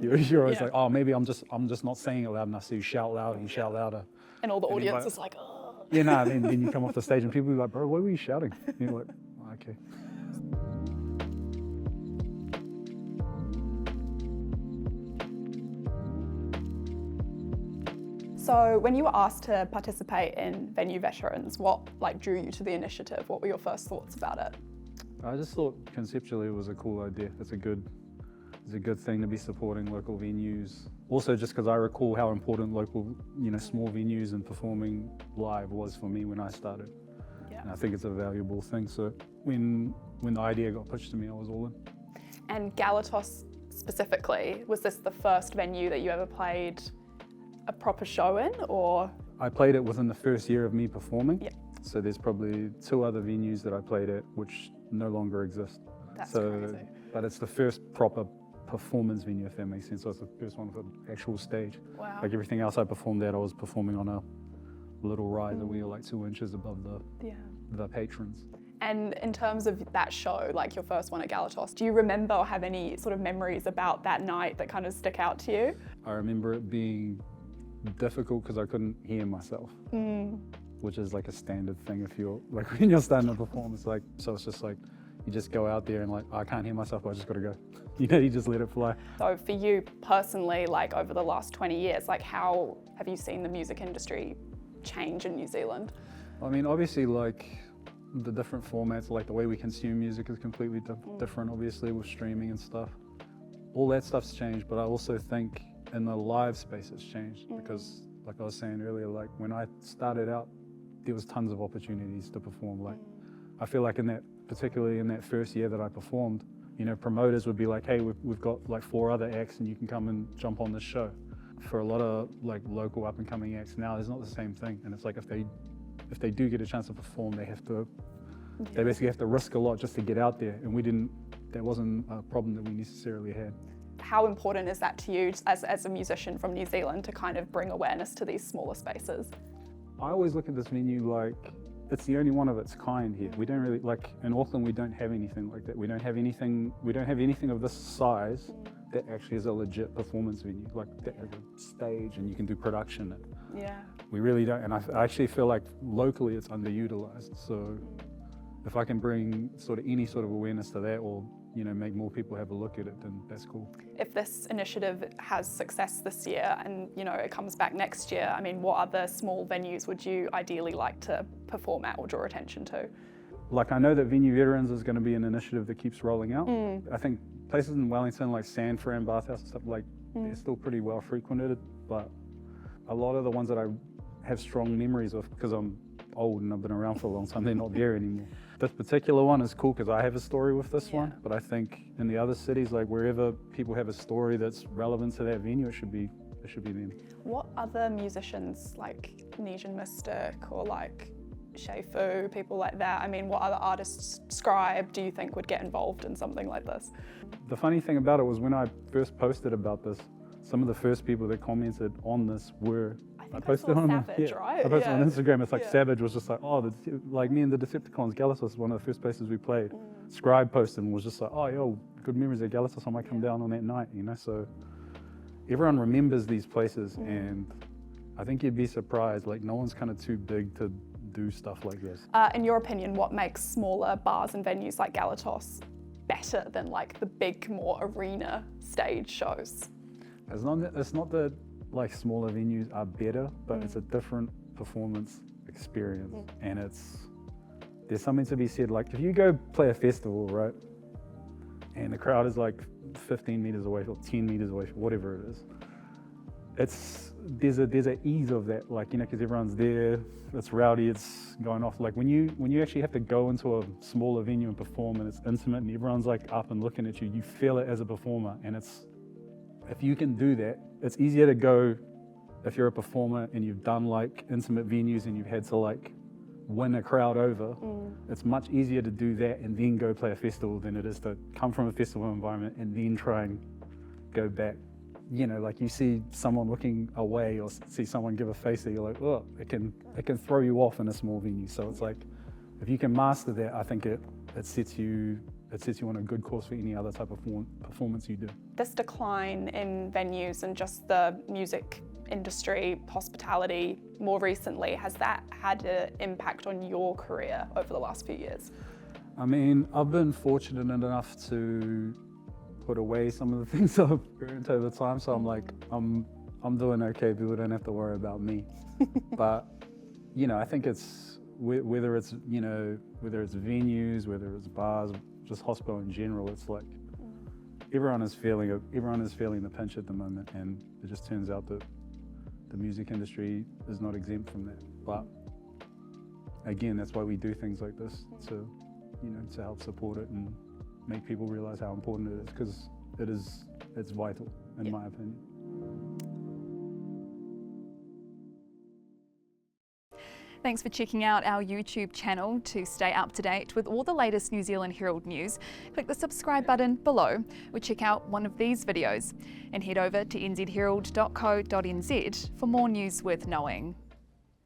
You're always like, oh, maybe I'm just not saying it loud enough, so you shout louder, you shout louder. And all the audience is like, oh. Yeah, no, then you come off the stage and people are like, bro, why were you shouting? And you're like, oh, okay. So when you were asked to participate in Venue Veterans, what drew you to the initiative? What were your first thoughts about it? I just thought conceptually it was a cool idea. It's a good thing to be supporting local venues. Also, just because I recall how important local, small venues and performing live was for me when I started. Yeah. And I think it's a valuable thing. So when the idea got pitched to me, I was all in. And Galatos specifically, was this the first venue that you ever played a proper show in, or? I played it within the first year of me performing. Yeah. So there's probably 2 other venues that I played at which no longer exist. That's crazy. But it's the first proper performance venue, if that makes sense. So it's the first one with an actual stage. Wow. Like everything else I performed at, I was performing on a little riser wheel like 2 inches above the patrons. And in terms of that show, like your first one at Galatos, do you remember or have any sort of memories about that night that kind of stick out to you? I remember it being difficult because I couldn't hear myself, which is like a standard thing if you're like when you're starting to perform. It's like, so it's just like you just go out there and like, I can't hear myself, but I just got to go. You just let it fly. So for you personally, like over the last 20 years, like how have you seen the music industry change in New Zealand? I mean, obviously, like the different formats, like the way we consume music is completely different, obviously, with streaming and stuff. All that stuff's changed, but I also think in the live space it's changed because, like I was saying earlier, like when I started out, there was tons of opportunities to perform. Like I feel like particularly in that first year that I performed, promoters would be like, hey, we've got like 4 other acts and you can come and jump on this show. For a lot of like local up and coming acts now, it's not the same thing. And it's like if they do get a chance to perform, they basically have to risk a lot just to get out there. And that wasn't a problem that we necessarily had. How important is that to you as a musician from New Zealand to kind of bring awareness to these smaller spaces? I always look at this venue like it's the only one of its kind here. We don't really, like in Auckland, we don't have anything like that. We don't have anything of this size that actually is a legit performance venue, like that has a stage and you can do production. Yeah. We really don't, and I actually feel like locally it's underutilized. So if I can bring any sort of awareness to that, or make more people have a look at it, then that's cool. If this initiative has success this year and it comes back next year, I mean, what other small venues would you ideally like to perform at or draw attention to? Like I know that Venue Veterans is going to be an initiative that keeps rolling out. I think places in Wellington like San Fran, Bathhouse and stuff they're still pretty well frequented, but a lot of the ones that I have strong memories of, because I'm old and I've been around for a long time, they're not there anymore. This particular one is cool because I have a story with this one, but I think in the other cities, like wherever people have a story that's relevant to that venue, it should be them. What other musicians like Nesian Mystic or like Shea Fu, people like that, I mean, what other artists, Scribe, do you think would get involved in something like this? The funny thing about it was when I first posted about this, some of the first people that commented on this were I posted on Savage, right? I posted on Instagram. It's like Savage was just like, oh, like me and the Decepticons, Galatos was one of the first places we played. Scribe posted and was just like, oh, yo, good memories at Galatos. I might come down on that night, So everyone remembers these places, and I think you'd be surprised. Like no one's kind of too big to do stuff like this. In your opinion, what makes smaller bars and venues like Galatos better than like the big, more arena stage shows? It's not that like smaller venues are better, but it's a different performance experience, and there's something to be said. Like if you go play a festival, right, and the crowd is like 15 meters away or 10 meters away, whatever it is, there's an ease of that, like because everyone's there, it's rowdy, it's going off. Like when you actually have to go into a smaller venue and perform, and it's intimate, and everyone's like up and looking at you, you feel it as a performer, and if you can do that, it's easier to go if you're a performer and you've done like intimate venues and you've had to like win a crowd over. It's much easier to do that and then go play a festival than it is to come from a festival environment and then try and go back. Like you see someone looking away or see someone give a face that you're like, oh, it can throw you off in a small venue. So it's like, if you can master that, I think it sets you it sets you on a good course for any other type of performance you do. This decline in venues and just the music industry, hospitality, more recently, has that had an impact on your career over the last few years? I mean, I've been fortunate enough to put away some of the things I've earned over time, so I'm like, I'm doing okay, people don't have to worry about me. But, you know, I think it's, whether it's venues, whether it's bars, just hospital in general, it's like, everyone is feeling the pinch at the moment, and it just turns out that the music industry is not exempt from that. But again, that's why we do things like this, to help support it and make people realize how important it is, because it's vital, in my opinion. Thanks for checking out our YouTube channel. To stay up to date with all the latest New Zealand Herald news, click the subscribe button below or check out one of these videos, and head over to nzherald.co.nz for more news worth knowing.